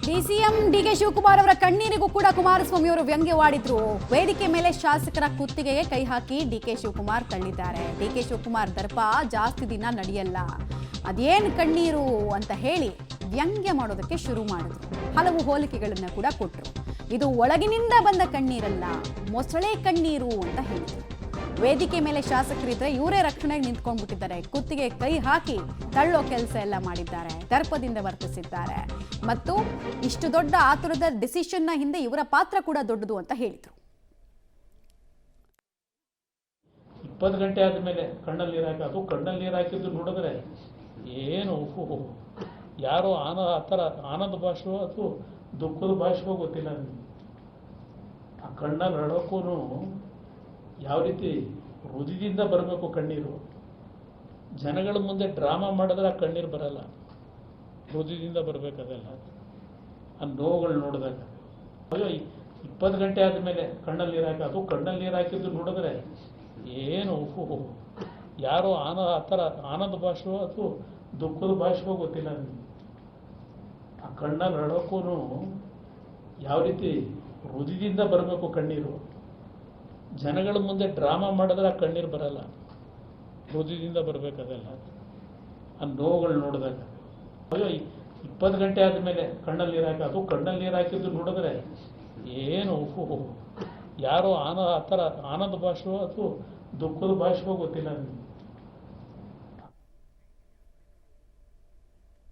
DCM DK Shivakumar ಅವರ ಕಣ್ಣೀರಿಗೂ ಕೂಡ ಕುಮಾರಸ್ವಾಮಿ ಅವರು ವ್ಯಂಗ್ಯವಾಡಿದ್ರು. ವೇದಿಕೆ ಮೇಲೆ ಶಾಸಕರ ಕುತ್ತಿಗೆಗೆ ಕೈ ಹಾಕಿ ಡಿಕೆ ಶಿವಕುಮಾರ್ ತಳ್ಳಿದ್ದಾರೆ. ಡಿಕೆ ಶಿವಕುಮಾರ್ ದರ್ಪ ಜಾಸ್ತಿ ದಿನ ನಡೆಯಲ್ಲ, ಅದೇನು ಕಣ್ಣೀರು ಅಂತ ಹೇಳಿ ವ್ಯಂಗ್ಯ ಮಾಡೋದಕ್ಕೆ ಶುರು ಮಾಡಿದ್ರು. ಹಲವು ಹೋಲಿಕೆಗಳನ್ನ ಕೂಡ ಕೊಟ್ಟರು. ಇದು ಒಳಗಿನಿಂದ ಬಂದ ಕಣ್ಣೀರಲ್ಲ, ಮೊಸಳೆ ಕಣ್ಣೀರು ಅಂತ ಹೇಳಿದ್ರು. ವೇದಿಕೆ ಮೇಲೆ ಶಾಸಕರಿದ್ರೆ ಇವರೇ ರಕ್ಷಣೆಗೆ ನಿಂತ್ಕೊಂಡ್ಬಿಟ್ಟಿದ್ದಾರೆ. ಕುತ್ತಿಗೆ ಕೈ ಹಾಕಿ ತಳ್ಳೋ ಕೆಲಸ ಎಲ್ಲ ಮಾಡಿದ್ದಾರೆ, ದರ್ಪದಿಂದ ವರ್ತಿಸಿದ್ದಾರೆ. ಮತ್ತು ಇಷ್ಟು ದೊಡ್ಡ ಆತುರದ ಡಿಸಿಷನ್ನ ಹಿಂದೆ ಇವರ ಪಾತ್ರ ಕೂಡ ದೊಡ್ಡದು ಅಂತ ಹೇಳಿದ್ರು. 20 ಗಂಟೆ ಆದಮೇಲೆ ಕಣ್ಣಲ್ಲಿ ನೀರು ಹಾಕಿ, ಅದು ಕಣ್ಣಲ್ಲಿ ನೀರು ಹಾಕಿದ್ದು ನೋಡಿದ್ರೆ ಏನು ಯಾರೋ ಆ ಥರ ಆನಂದ ಭಾಷೆಯೋ ಅಥವಾ ದುಃಖದ ಭಾಷೆಯೋ ಗೊತ್ತಿಲ್ಲ ನನಗೆ. ಆ ಕಣ್ಣಲ್ಲಿ ಅಳೋಕ್ಕೂ ಯಾವ ರೀತಿ ಹೃದಯದಿಂದ ಬರಬೇಕು ಕಣ್ಣೀರು. ಜನಗಳ ಮುಂದೆ ಡ್ರಾಮಾ ಮಾಡಿದ್ರೆ ಆ ಕಣ್ಣೀರು ಬರಲ್ಲ, ಹೃದಯದಿಂದ ಬರಬೇಕಾಗಲ್ಲ. ಆ ನೋವುಗಳು ನೋಡಿದಾಗ ಅಯ್ಯೋ 20 ಗಂಟೆ ಆದಮೇಲೆ ಕಣ್ಣಲ್ಲಿ ನೀರು ಹಾಕಿ, ಅದು ಕಣ್ಣಲ್ಲಿ ನೀರು ಹಾಕಿದ್ದು ನೋಡಿದ್ರೆ ಏನು ಯಾರೋ ಆ ಥರ ಆನಂದ ಭಾಷೆಯೋ ಅಥವಾ ದುಃಖದ ಭಾಷೆಯೋ ಗೊತ್ತಿಲ್ಲ ನನಗೆ. ಆ ಕಣ್ಣಲ್ಲಿ ಅಳೋಕ್ಕೂ ಯಾವ ರೀತಿ ಹೃದಯದಿಂದ ಬರಬೇಕು ಕಣ್ಣೀರು. ಜನಗಳ ಮುಂದೆ ಡ್ರಾಮಾ ಮಾಡಿದ್ರೆ ಆ ಕಣ್ಣೀರು ಬರಲ್ಲ, ಹೃದಯದಿಂದ ಬರಬೇಕಾಗಲ್ಲ. ಆ ನೋವುಗಳು ನೋಡಿದಾಗ ಅಯ್ಯೋ 20 ಗಂಟೆ ಆದಮೇಲೆ ಕಣ್ಣಲ್ಲಿ ನೀರು ಹಾಕಿ, ಅದು ಕಣ್ಣಲ್ಲಿ ನೀರು ಹಾಕಿದ್ದು ನೋಡಿದ್ರೆ ಏನು ಯಾರೋ ಆ ಥರ ಆನಂದ ಭಾಷೆಯೋ ಅಥವಾ ದುಃಖದ ಭಾಷೆಯೋ ಗೊತ್ತಿಲ್ಲ ನನಗೆ.